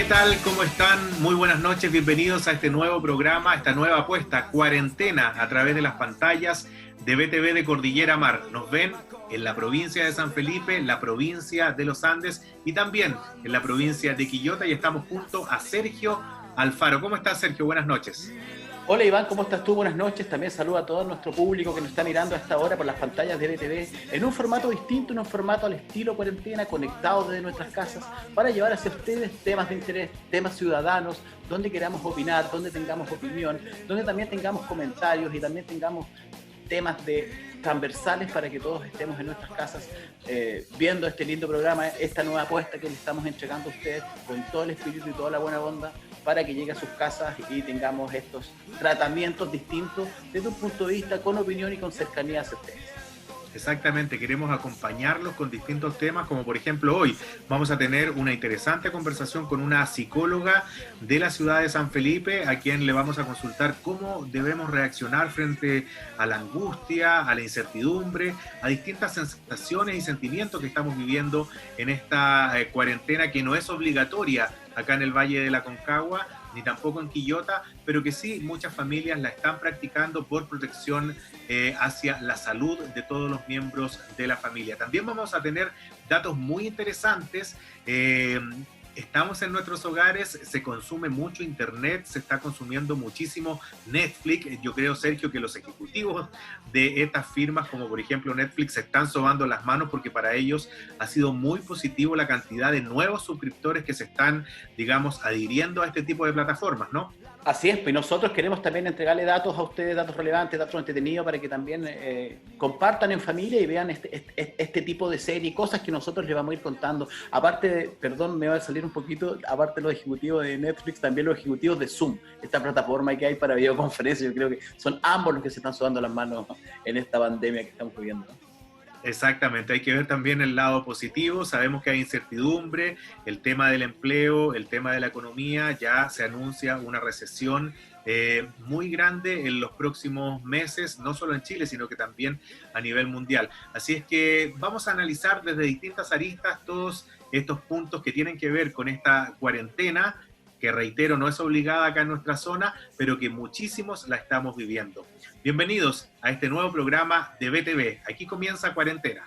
tal? ¿Cómo están? Muy buenas noches, bienvenidos a este nuevo programa, a esta nueva apuesta, Cuarentena, a través de las pantallas de BTV de Cordillera Mar. Nos ven en la provincia de San Felipe, la provincia de Los Andes y también en la provincia de Quillota, y estamos junto a Sergio Alfaro. ¿Cómo estás, Sergio? Buenas noches. Hola Iván, ¿cómo estás tú? Buenas noches. También saludo a todo nuestro público que nos está mirando a esta hora por las pantallas de BTV en un formato distinto, en un formato al estilo cuarentena, conectados desde nuestras casas, para llevar hacia ustedes temas de interés, temas ciudadanos, donde queramos opinar, donde tengamos opinión, donde también tengamos comentarios y también tengamos temas transversales para que todos estemos en nuestras casas viendo este lindo programa, esta nueva apuesta que le estamos entregando a ustedes con todo el espíritu y toda la buena onda, para que llegue a sus casas y tengamos estos tratamientos distintos desde un punto de vista con opinión y con cercanía hacia ustedes. Exactamente, queremos acompañarlos con distintos temas, como por ejemplo hoy vamos a tener una interesante conversación con una psicóloga de la ciudad de San Felipe, a quien le vamos a consultar cómo debemos reaccionar frente a la angustia, a la incertidumbre, a distintas sensaciones y sentimientos que estamos viviendo en esta cuarentena, que no es obligatoria acá en el Valle de la Concagua, ni tampoco en Quillota, pero que sí muchas familias la están practicando por protección hacia la salud de todos los miembros de la familia. También vamos a tener datos muy interesantes. Estamos en nuestros hogares, se consume mucho internet, se está consumiendo muchísimo Netflix. Yo creo, Sergio, que los ejecutivos de estas firmas, como por ejemplo Netflix, se están sobando las manos, porque para ellos ha sido muy positivo la cantidad de nuevos suscriptores que se están, digamos, adhiriendo a este tipo de plataformas, ¿no? Así es, pues nosotros queremos también entregarle datos a ustedes, datos relevantes, datos entretenidos, para que también compartan en familia y vean este tipo de series, cosas que nosotros les vamos a ir contando. Aparte, perdón, me va a salir un poquito, aparte de los ejecutivos de Netflix, también los ejecutivos de Zoom, esta plataforma que hay para videoconferencias. Yo creo que son ambos los que se están sudando las manos en esta pandemia que estamos viviendo, ¿no? Exactamente, hay que ver también el lado positivo. Sabemos que hay incertidumbre, el tema del empleo, el tema de la economía, ya se anuncia una recesión muy grande en los próximos meses, no solo en Chile, sino que también a nivel mundial. Así es que vamos a analizar desde distintas aristas todos estos puntos que tienen que ver con esta cuarentena, que reitero, no es obligada acá en nuestra zona, pero que muchísimos la estamos viviendo. Bienvenidos a este nuevo programa de BTV. Aquí comienza Cuarentena.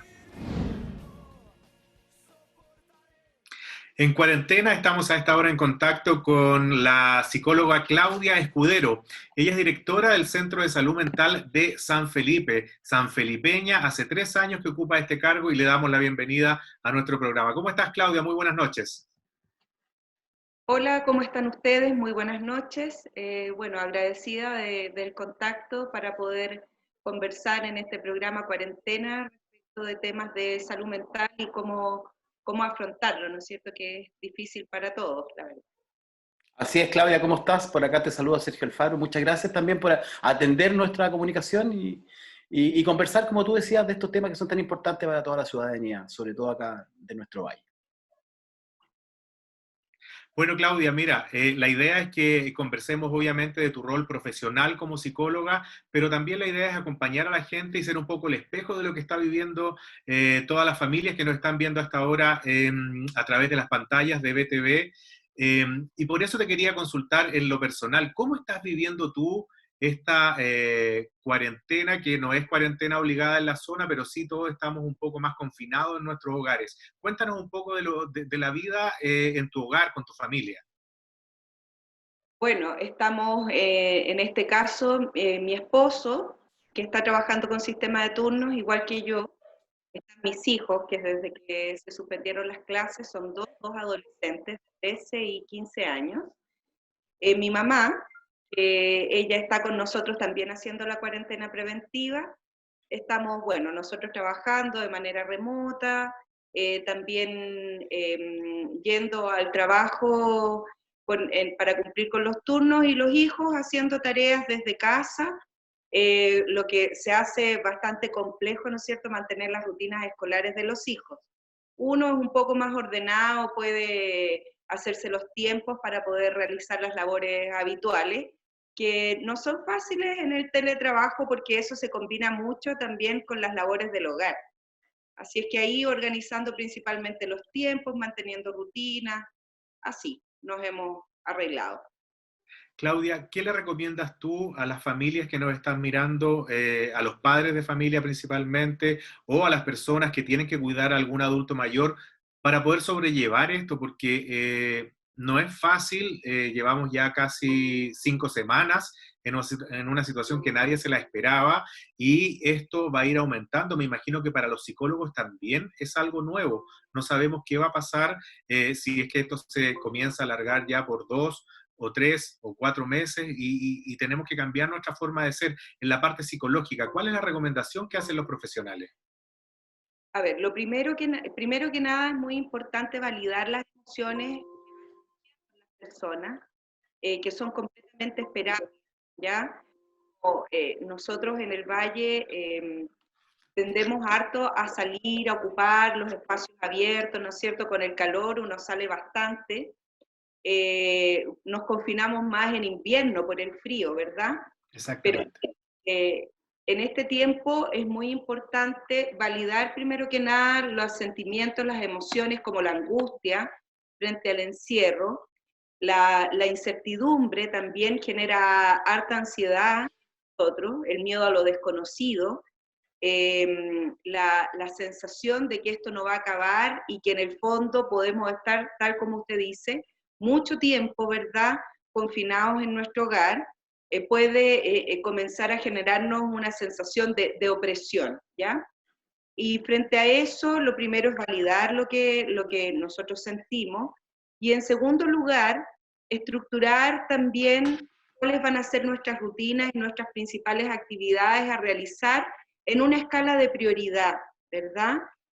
En cuarentena estamos a esta hora en contacto con la psicóloga Claudia Escudero. Ella es directora del Centro de Salud Mental de San Felipe, sanfelipeña, hace 3 años que ocupa este cargo, y le damos la bienvenida a nuestro programa. ¿Cómo estás, Claudia? Muy buenas noches. Hola, ¿cómo están ustedes? Muy buenas noches. Bueno, agradecida del contacto para poder conversar en este programa Cuarentena respecto de temas de salud mental y cómo afrontarlo, ¿no es cierto? Que es difícil para todos, la verdad. Así es, Claudia, ¿cómo estás? Por acá te saluda Sergio Alfaro. Muchas gracias también por atender nuestra comunicación y conversar, como tú decías, de estos temas que son tan importantes para toda la ciudadanía, sobre todo acá de nuestro valle. Bueno, Claudia, mira, la idea es que conversemos obviamente de tu rol profesional como psicóloga, pero también la idea es acompañar a la gente y ser un poco el espejo de lo que está viviendo todas las familias que nos están viendo hasta ahora a través de las pantallas de BTV. Y por eso te quería consultar en lo personal, ¿cómo estás viviendo tú esta cuarentena, que no es cuarentena obligada en la zona, pero sí todos estamos un poco más confinados en nuestros hogares? Cuéntanos un poco de la vida en tu hogar, con tu familia. Bueno, estamos en este caso, mi esposo, que está trabajando con sistema de turnos, igual que yo. Están mis hijos, que desde que se suspendieron las clases son dos adolescentes de 13 y 15 años. Mi mamá, ella está con nosotros también haciendo la cuarentena preventiva. Estamos, bueno, nosotros trabajando de manera remota, también yendo al trabajo para cumplir con los turnos, y los hijos haciendo tareas desde casa, lo que se hace bastante complejo, ¿no es cierto?, mantener las rutinas escolares de los hijos. Uno es un poco más ordenado, puede hacerse los tiempos para poder realizar las labores habituales, que no son fáciles en el teletrabajo, porque eso se combina mucho también con las labores del hogar. Así es que ahí organizando principalmente los tiempos, manteniendo rutinas, así. nos hemos arreglado. Claudia, ¿qué le recomiendas tú a las familias que nos están mirando, a los padres de familia principalmente, o a las personas que tienen que cuidar a algún adulto mayor para poder sobrellevar esto? Porque no es fácil, llevamos ya casi 5 semanas en una situación que nadie se la esperaba y esto va a ir aumentando. Me imagino que para los psicólogos también es algo nuevo. No sabemos qué va a pasar si es que esto se comienza a alargar ya por 2 o 3 o 4 meses y tenemos que cambiar nuestra forma de ser en la parte psicológica. ¿Cuál es la recomendación que hacen los profesionales? A ver, primero que nada es muy importante validar las emociones de las personas, que son completamente esperables, ¿ya? Nosotros en el Valle tendemos harto a salir, a ocupar los espacios abiertos, ¿no es cierto? Con el calor uno sale bastante, nos confinamos más en invierno por el frío, ¿verdad? Pero Exactamente. eh, en este tiempo es muy importante validar primero que nada los sentimientos, las emociones como la angustia frente al encierro. La incertidumbre también genera harta ansiedad, nosotros, el miedo a lo desconocido, la sensación de que esto no va a acabar y que en el fondo podemos estar, tal como usted dice, mucho tiempo, ¿verdad?, confinados en nuestro hogar, puede comenzar a generarnos una sensación de opresión, ¿ya? Y frente a eso, lo primero es validar lo que nosotros sentimos, y en segundo lugar, estructurar también cuáles van a ser nuestras rutinas y nuestras principales actividades a realizar en una escala de prioridad, ¿verdad?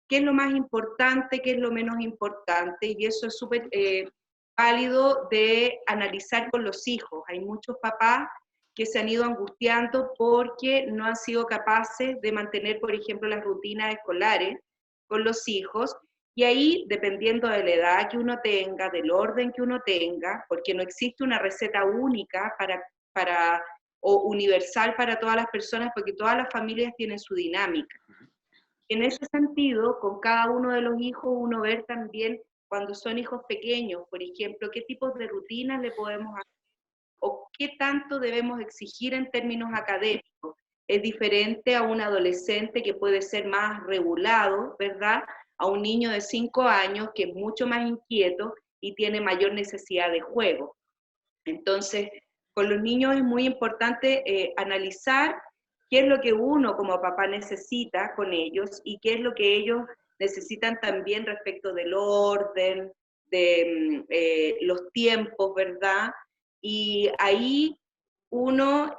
¿Qué es lo más importante, qué es lo menos importante? Y eso es súper válido de analizar con los hijos. Hay muchos papás que se han ido angustiando porque no han sido capaces de mantener, por ejemplo, las rutinas escolares con los hijos, y ahí, dependiendo de la edad que uno tenga, del orden que uno tenga, porque no existe una receta única o universal para todas las personas, porque todas las familias tienen su dinámica. En ese sentido, con cada uno de los hijos, uno ver también cuando son hijos pequeños, por ejemplo, qué tipos de rutinas le podemos hacer o qué tanto debemos exigir en términos académicos. Es diferente a un adolescente que puede ser más regulado, ¿verdad? A un niño de 5 años que es mucho más inquieto y tiene mayor necesidad de juego. Entonces, con los niños es muy importante analizar qué es lo que uno como papá necesita con ellos y qué es lo que ellos necesitan también respecto del orden, de los tiempos, ¿verdad? Y ahí uno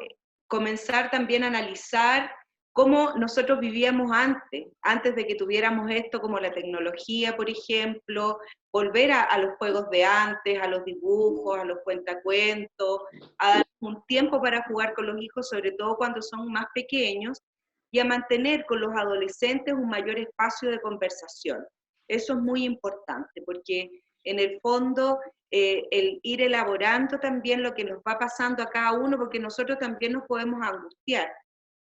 comenzar también a analizar cómo nosotros vivíamos antes de que tuviéramos esto como la tecnología, por ejemplo, volver a los juegos de antes, a los dibujos, a los cuentacuentos, a dar un tiempo para jugar con los hijos, sobre todo cuando son más pequeños, y a mantener con los adolescentes un mayor espacio de conversación. Eso es muy importante, porque en el fondo el ir elaborando también lo que nos va pasando a cada uno, porque nosotros también nos podemos angustiar.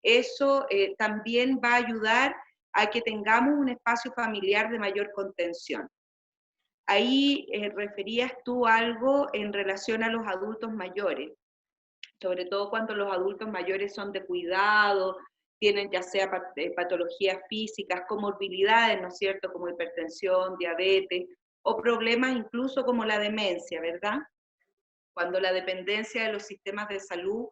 Eso también va a ayudar a que tengamos un espacio familiar de mayor contención. Ahí referías tú algo en relación a los adultos mayores, sobre todo cuando los adultos mayores son de cuidado, tienen ya sea patologías físicas, comorbilidades, ¿no es cierto?, como hipertensión, diabetes, o problemas incluso como la demencia, ¿verdad? Cuando la dependencia de los sistemas de salud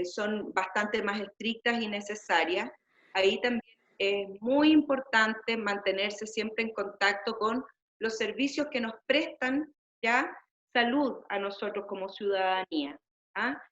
son bastante más estrictas y necesarias, ahí también es muy importante mantenerse siempre en contacto con los servicios que nos prestan ya salud a nosotros como ciudadanía. ¿Ah?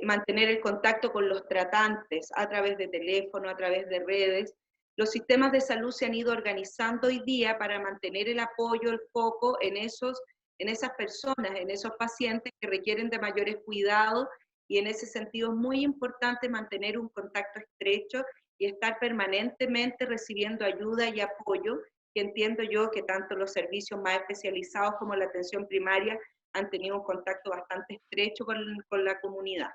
Mantener el contacto con los tratantes a través de teléfono, a través de redes. Los sistemas de salud se han ido organizando hoy día para mantener el apoyo, el foco en esas personas, en esos pacientes que requieren de mayores cuidados, y en ese sentido es muy importante mantener un contacto estrecho y estar permanentemente recibiendo ayuda y apoyo, que entiendo yo que tanto los servicios más especializados como la atención primaria han tenido un contacto bastante estrecho con la comunidad.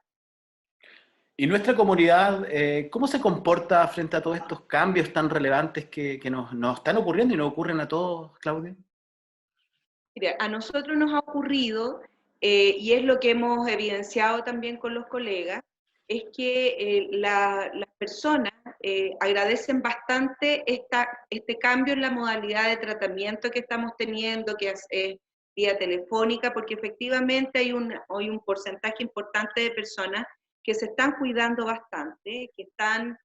¿Y nuestra comunidad cómo se comporta frente a todos estos cambios tan relevantes que nos están ocurriendo y nos ocurren a todos, Claudia? Mira, a nosotros nos ha ocurrido, y es lo que hemos evidenciado también con los colegas, es que las personas agradecen bastante este cambio en la modalidad de tratamiento que estamos teniendo, que es vía telefónica, porque efectivamente hay un porcentaje importante de personas que se están cuidando bastante, que están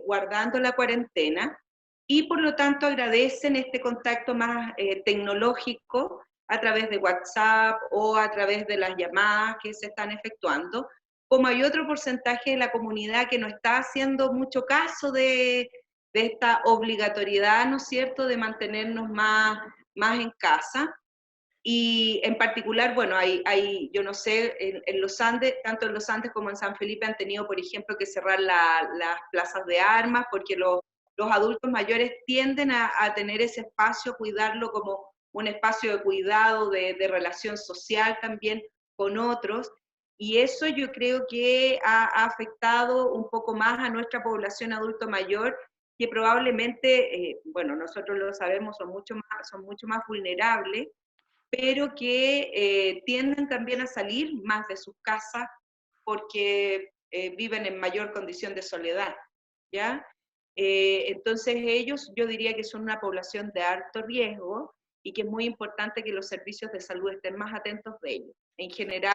guardando la cuarentena, y por lo tanto agradecen este contacto más tecnológico a través de WhatsApp o a través de las llamadas que se están efectuando, como hay otro porcentaje de la comunidad que no está haciendo mucho caso de esta obligatoriedad, ¿no es cierto?, de mantenernos más en casa. Y en particular, bueno, yo no sé, en los Andes, tanto en los Andes como en San Felipe han tenido, por ejemplo, que cerrar las plazas de armas, porque los adultos mayores tienden a tener ese espacio, cuidarlo como un espacio de cuidado, de relación social también con otros, y eso yo creo que ha afectado un poco más a nuestra población adulto mayor, que probablemente, bueno, nosotros lo sabemos, son mucho más vulnerables, pero que tienden también a salir más de sus casas porque viven en mayor condición de soledad, ¿ya? Entonces ellos, yo diría que son una población de alto riesgo y que es muy importante que los servicios de salud estén más atentos de ellos. En general,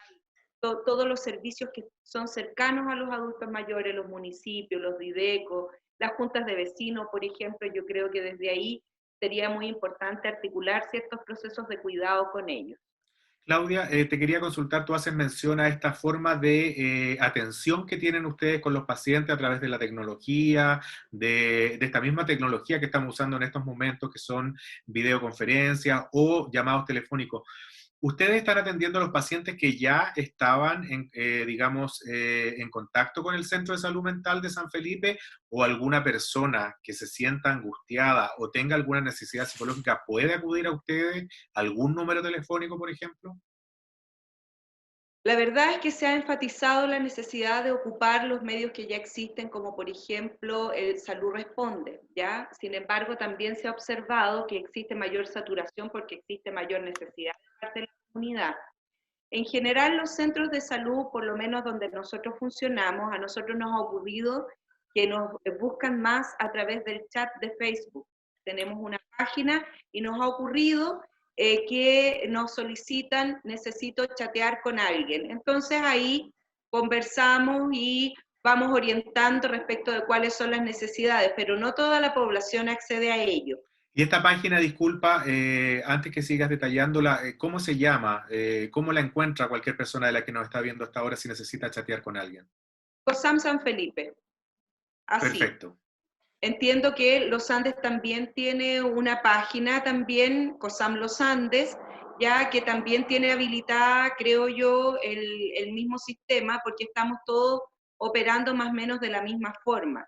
todos los servicios que son cercanos a los adultos mayores, los municipios, los DIDECO, las juntas de vecinos, por ejemplo, yo creo que desde ahí sería muy importante articular ciertos procesos de cuidado con ellos. Claudia, te quería consultar, tú haces mención a esta forma de atención que tienen ustedes con los pacientes a través de la tecnología, de esta misma tecnología que estamos usando en estos momentos, que son videoconferencias o llamados telefónicos. ¿Ustedes están atendiendo a los pacientes que ya estaban, digamos, en contacto con el Centro de Salud Mental de San Felipe, o alguna persona que se sienta angustiada o tenga alguna necesidad psicológica puede acudir a ustedes? ¿Algún número telefónico, por ejemplo? La verdad es que se ha enfatizado la necesidad de ocupar los medios que ya existen, como por ejemplo el Salud Responde, ¿ya? Sin embargo, también se ha observado que existe mayor saturación porque existe mayor necesidad de parte de la comunidad. En general, los centros de salud, por lo menos donde nosotros funcionamos, a nosotros nos ha ocurrido que nos buscan más a través del chat de Facebook. Tenemos una página y nos ha ocurrido que nos solicitan, necesito chatear con alguien. Entonces ahí conversamos y vamos orientando respecto de cuáles son las necesidades, pero no toda la población accede a ello. Y esta página, disculpa, antes que sigas detallándola, ¿cómo se llama? ¿Cómo la encuentra cualquier persona de la que nos está viendo hasta ahora si necesita chatear con alguien? COSAM San Felipe, así. Perfecto. Entiendo que Los Andes también tiene una página también, COSAM Los Andes, ya que también tiene habilitada, creo yo, el mismo sistema, porque estamos todos operando más o menos de la misma forma.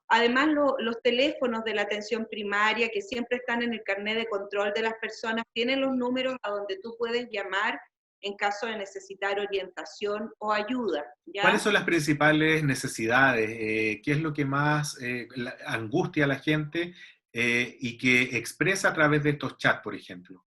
Además, los teléfonos de la atención primaria, que siempre están en el carnet de control de las personas, tienen los números a donde tú puedes llamar en caso de necesitar orientación o ayuda, ¿Cuáles ¿ya? son las principales necesidades? ¿Qué es lo que más angustia a la gente y que expresa a través de estos chats, por ejemplo?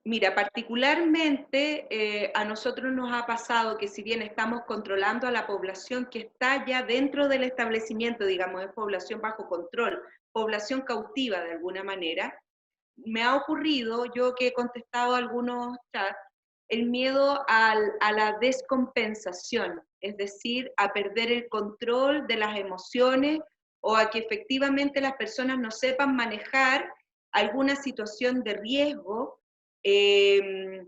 Mira, particularmente a nosotros nos ha pasado que si bien estamos controlando a la población que está ya dentro del establecimiento, digamos, es población bajo control, población cautiva de alguna manera, me ha ocurrido, yo que he contestado algunos chats, el miedo a la descompensación, es decir, a perder el control de las emociones o a que efectivamente las personas no sepan manejar alguna situación de riesgo, eh,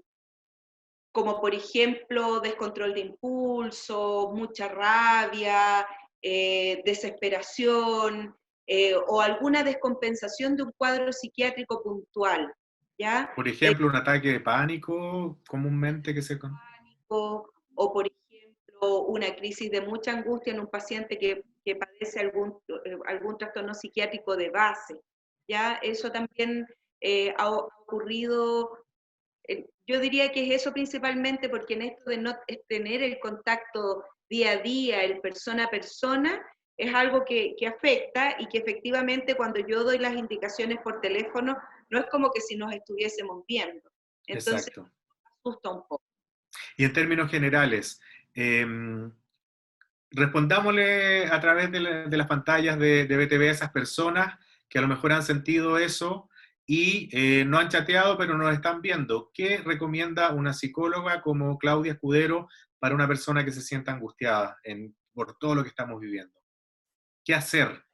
como por ejemplo descontrol de impulso, mucha rabia, desesperación, o alguna descompensación de un cuadro psiquiátrico puntual, ¿ya? Por ejemplo, un ataque de pánico comúnmente que se... O por ejemplo, una crisis de mucha angustia en un paciente que padece algún trastorno psiquiátrico de base, ¿ya? Eso también ha ocurrido. Yo diría que es eso principalmente porque en esto de no tener el contacto día a día, el persona a persona, es algo que afecta y que efectivamente cuando yo doy las indicaciones por teléfono, no es como que si nos estuviésemos viendo. Entonces, Exacto. asusta un poco. Y en términos generales, eh, respondámosle a través de las pantallas de BTV a esas personas que a lo mejor han sentido eso y no han chateado, pero nos están viendo. ¿Qué recomienda una psicóloga como Claudia Escudero para una persona que se sienta angustiada por todo lo que estamos viviendo? ¿Qué hacer?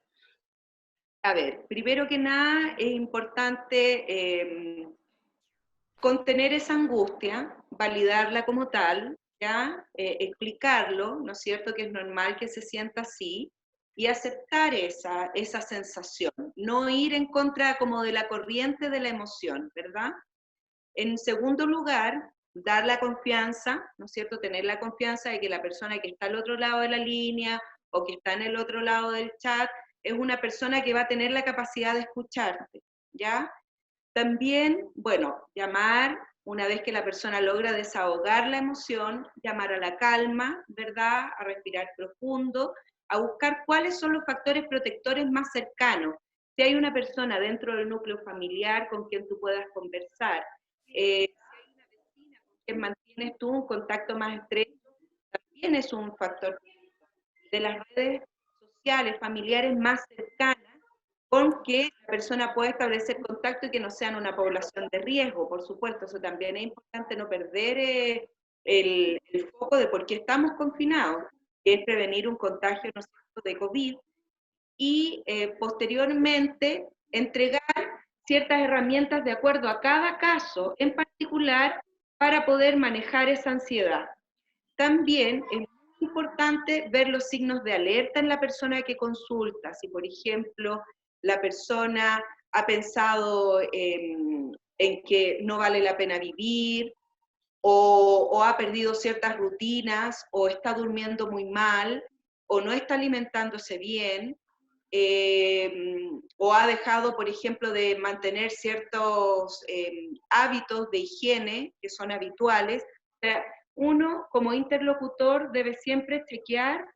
A ver, primero que nada es importante contener esa angustia, validarla como tal, ¿ya? Explicarlo, ¿no es cierto? Que es normal que se sienta así y aceptar esa sensación, no ir en contra como de la corriente de la emoción, ¿verdad? En segundo lugar, dar la confianza, ¿no es cierto? Tener la confianza de que la persona que está al otro lado de la línea o que está en el otro lado del chat es una persona que va a tener la capacidad de escucharte, ¿ya? También, bueno, llamar, una vez que la persona logra desahogar la emoción, llamar a la calma, ¿verdad? A respirar profundo, a buscar cuáles son los factores protectores más cercanos. Si hay una persona dentro del núcleo familiar con quien tú puedas conversar, si hay una vecina con quien mantienes tú un contacto más estrecho, también es un factor de las redes sociales, familiares más cercanas, con que la persona pueda establecer contacto y que no sean una población de riesgo, por supuesto. Eso también es importante, no perder el foco de por qué estamos confinados, que es prevenir un contagio, ¿no es cierto?, de COVID, y posteriormente entregar ciertas herramientas de acuerdo a cada caso en particular para poder manejar esa ansiedad. También es muy importante ver los signos de alerta en la persona que consulta. Si, por ejemplo, la persona ha pensado en que no vale la pena vivir, o ha perdido ciertas rutinas, o está durmiendo muy mal, o no está alimentándose bien, o ha dejado, por ejemplo, de mantener ciertos hábitos de higiene que son habituales. O sea, uno como interlocutor debe siempre chequear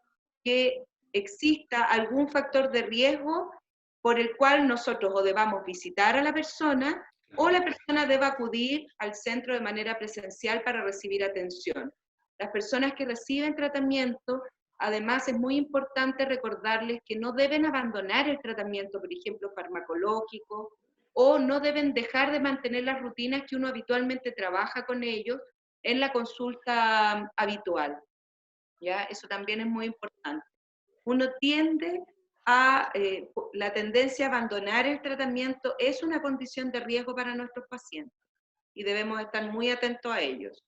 que exista algún factor de riesgo por el cual nosotros o debamos visitar a la persona o la persona deba acudir al centro de manera presencial para recibir atención. Las personas que reciben tratamiento, además es muy importante recordarles que no deben abandonar el tratamiento, por ejemplo, farmacológico, o no deben dejar de mantener las rutinas que uno habitualmente trabaja con ellos en la consulta habitual. ¿Ya? Eso también es muy importante. Uno tiende a, la tendencia a abandonar el tratamiento es una condición de riesgo para nuestros pacientes y debemos estar muy atentos a ellos.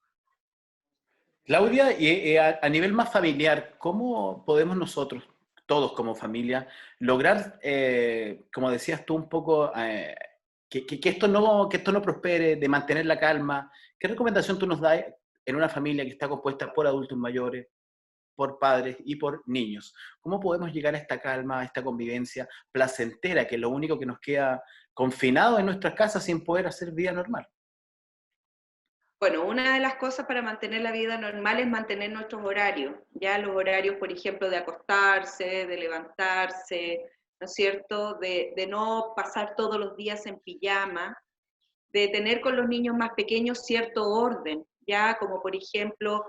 Claudia, y a nivel más familiar, ¿cómo podemos nosotros, todos como familia, lograr, como decías tú un poco, que esto no prospere, de mantener la calma? ¿Qué recomendación tú nos das en una familia que está compuesta por adultos mayores, por padres y por niños? ¿Cómo podemos llegar a esta calma, a esta convivencia placentera, que es lo único que nos queda confinado en nuestras casas sin poder hacer vida normal? Bueno, una de las cosas para mantener la vida normal es mantener nuestros horarios, ya los horarios, por ejemplo, de acostarse, de levantarse, ¿no es cierto?, de no pasar todos los días en pijama, de tener con los niños más pequeños cierto orden, ya como por ejemplo,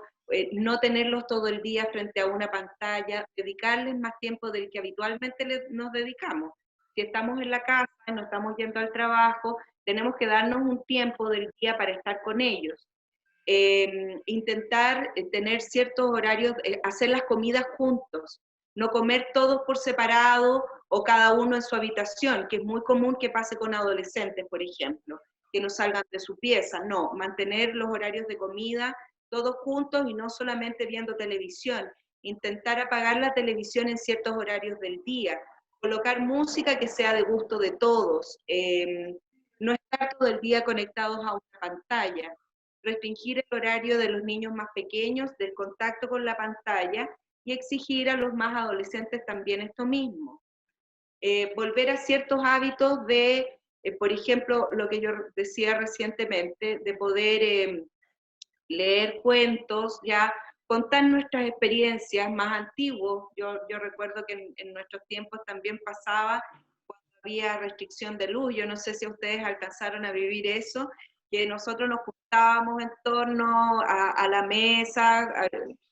no tenerlos todo el día frente a una pantalla, dedicarles más tiempo del que habitualmente nos dedicamos. Si estamos en la casa, no estamos yendo al trabajo, tenemos que darnos un tiempo del día para estar con ellos. Intentar tener ciertos horarios, hacer las comidas juntos, no comer todos por separado o cada uno en su habitación, que es muy común que pase con adolescentes, por ejemplo, que no salgan de su pieza. No, mantener los horarios de comida todos juntos y no solamente viendo televisión. Intentar apagar la televisión en ciertos horarios del día, colocar música que sea de gusto de todos, no estar todo el día conectados a una pantalla, restringir el horario de los niños más pequeños, del contacto con la pantalla, y exigir a los más adolescentes también esto mismo. Volver a ciertos hábitos de, por ejemplo, lo que yo decía recientemente, de poder leer cuentos, ya, contar nuestras experiencias más antiguas. Yo recuerdo que en nuestros tiempos también pasaba cuando había restricción de luz. Yo no sé si ustedes alcanzaron a vivir eso, que nosotros nos juntábamos en torno a la mesa,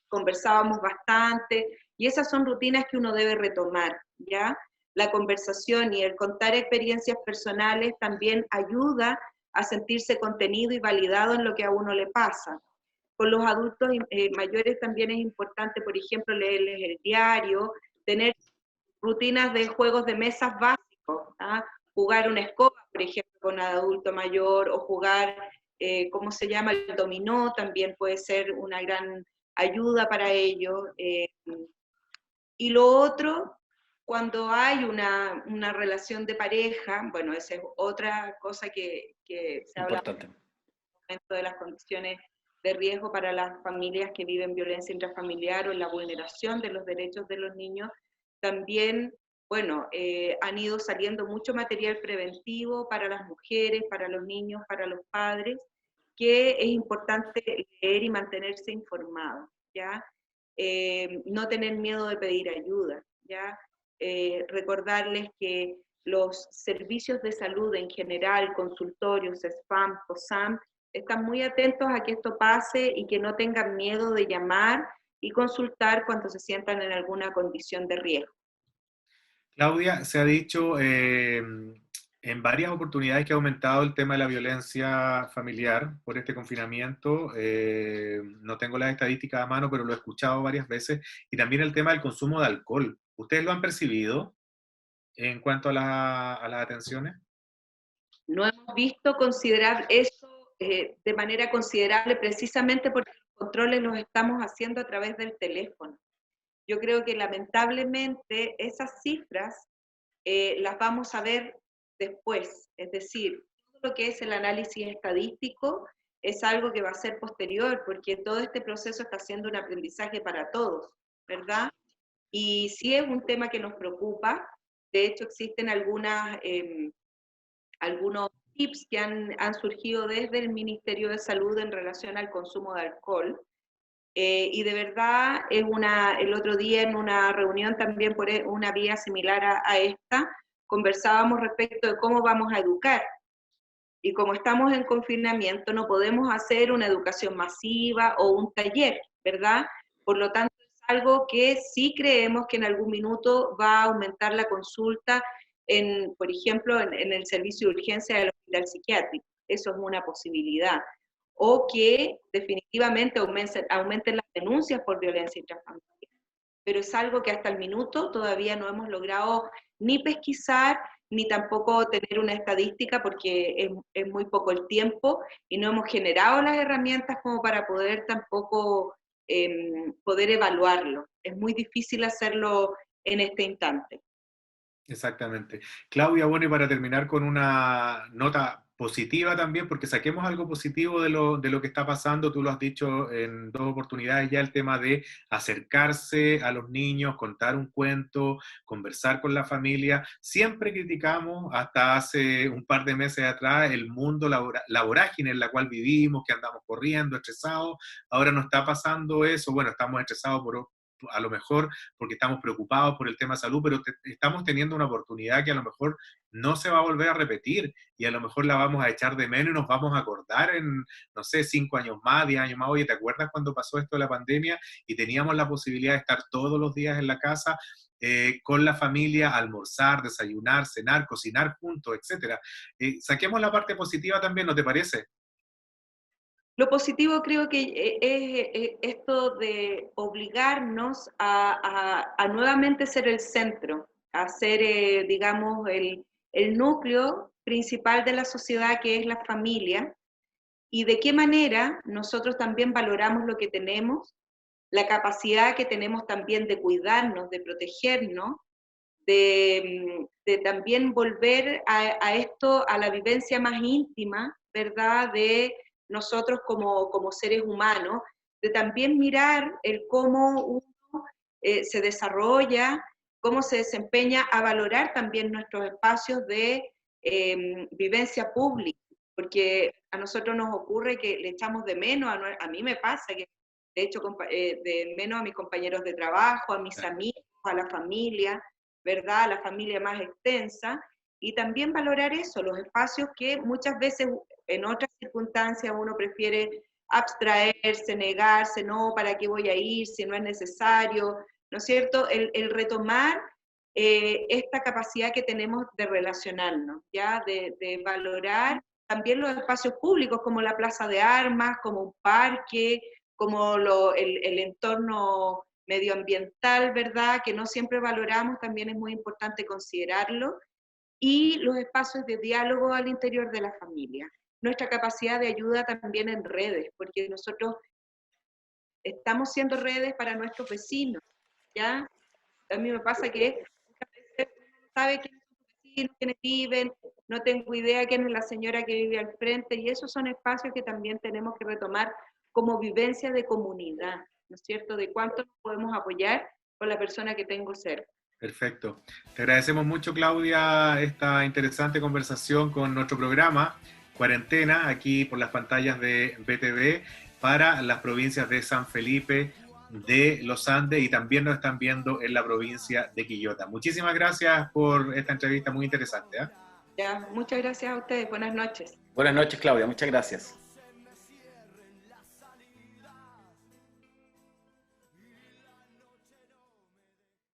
conversábamos bastante, y esas son rutinas que uno debe retomar, ¿ya? La conversación y el contar experiencias personales también ayuda a sentirse contenido y validado en lo que a uno le pasa. Con los adultos mayores también es importante, por ejemplo, leerles el diario, tener rutinas de juegos de mesas básicos, ¿ah? Jugar una escoba, por ejemplo, con un adulto mayor, o jugar, ¿cómo se llama? El dominó también puede ser una gran ayuda para ellos. Y lo otro, cuando hay una relación de pareja, bueno, esa es otra cosa que se habla Importante. de las condiciones de riesgo para las familias que viven violencia intrafamiliar o en la vulneración de los derechos de los niños. También, bueno, han ido saliendo mucho material preventivo para las mujeres, para los niños, para los padres, que es importante leer y mantenerse informados, ¿ya? No tener miedo de pedir ayuda, ¿ya? Recordarles que los servicios de salud en general, consultorios, SPAM, COSAM, están muy atentos a que esto pase y que no tengan miedo de llamar y consultar cuando se sientan en alguna condición de riesgo. Claudia, se ha dicho en varias oportunidades que ha aumentado el tema de la violencia familiar por este confinamiento. No tengo las estadísticas a mano, pero lo he escuchado varias veces. Y también el tema del consumo de alcohol. ¿Ustedes lo han percibido en cuanto a las atenciones? No hemos visto considerar eso de manera considerable precisamente porque los controles los estamos haciendo a través del teléfono. Yo creo que lamentablemente esas cifras las vamos a ver después, es decir, todo lo que es el análisis estadístico es algo que va a ser posterior, porque todo este proceso está siendo un aprendizaje para todos, ¿verdad? Y sí es un tema que nos preocupa. De hecho, existen algunos tips que han surgido desde el Ministerio de Salud en relación al consumo de alcohol. Y de verdad, el otro día en una reunión también por una vía similar a esta, conversábamos respecto de cómo vamos a educar. Y como estamos en confinamiento, no podemos hacer una educación masiva o un taller, ¿verdad? Por lo tanto, es algo que sí creemos que en algún minuto va a aumentar la consulta, por ejemplo, en el servicio de urgencia del hospital psiquiátrico. Eso es una posibilidad. O que definitivamente aumenten las denuncias por violencia intrafamiliar. Pero es algo que hasta el minuto todavía no hemos logrado ni pesquisar, ni tampoco tener una estadística, porque es muy poco el tiempo y no hemos generado las herramientas como para poder tampoco poder evaluarlo. Es muy difícil hacerlo en este instante. Exactamente. Claudia, bueno, y para terminar con una nota positiva también, porque saquemos algo positivo de lo que está pasando, tú lo has dicho en dos oportunidades ya, el tema de acercarse a los niños, contar un cuento, conversar con la familia. Siempre criticamos, hasta hace un par de meses atrás, el mundo, la vorágine en la cual vivimos, que andamos corriendo, estresados. Ahora no está pasando eso, bueno, estamos estresados a lo mejor porque estamos preocupados por el tema de salud, pero estamos teniendo una oportunidad que a lo mejor no se va a volver a repetir y a lo mejor la vamos a echar de menos y nos vamos a acordar en, no sé, 5 años más, 10 años más. Oye, ¿te acuerdas cuando pasó esto de la pandemia y teníamos la posibilidad de estar todos los días en la casa con la familia, almorzar, desayunar, cenar, cocinar juntos, etcétera? Saquemos la parte positiva también, ¿no te parece? Lo positivo creo que es esto de obligarnos a nuevamente ser el centro, a ser, digamos, el núcleo principal de la sociedad, que es la familia, y de qué manera nosotros también valoramos lo que tenemos, la capacidad que tenemos también de cuidarnos, de protegernos, de también volver a esto, a la vivencia más íntima, ¿verdad?, de nosotros como seres humanos, de también mirar el cómo uno se desarrolla, cómo se desempeña, a valorar también nuestros espacios de vivencia pública, porque a nosotros nos ocurre que le echamos de menos, a mí me pasa que de hecho, de menos a mis compañeros de trabajo, a mis amigos, a la familia, ¿verdad? A la familia más extensa, y también valorar eso, los espacios que muchas veces en otras circunstancias uno prefiere abstraerse, negarse, no, ¿para qué voy a ir si no es necesario? ¿No es cierto? El retomar esta capacidad que tenemos de relacionarnos, ¿ya? De valorar también los espacios públicos como la plaza de armas, como un parque, como el entorno medioambiental, ¿verdad? Que no siempre valoramos, también es muy importante considerarlo, y los espacios de diálogo al interior de la familia. Nuestra capacidad de ayuda también en redes, porque nosotros estamos siendo redes para nuestros vecinos, ¿ya? A mí me pasa que muchas veces uno no sabe quiénes son tus vecinos, quiénes viven, no tengo idea quién es la señora que vive al frente, y esos son espacios que también tenemos que retomar como vivencia de comunidad, ¿no es cierto? De cuánto nos podemos apoyar con la persona que tengo cerca. Perfecto. Te agradecemos mucho, Claudia, esta interesante conversación con nuestro programa Cuarentena, aquí por las pantallas de BTV, para las provincias de San Felipe, de Los Andes, y también nos están viendo en la provincia de Quillota. Muchísimas gracias por esta entrevista muy interesante, ¿eh? Ya, muchas gracias a ustedes. Buenas noches. Buenas noches, Claudia. Muchas gracias.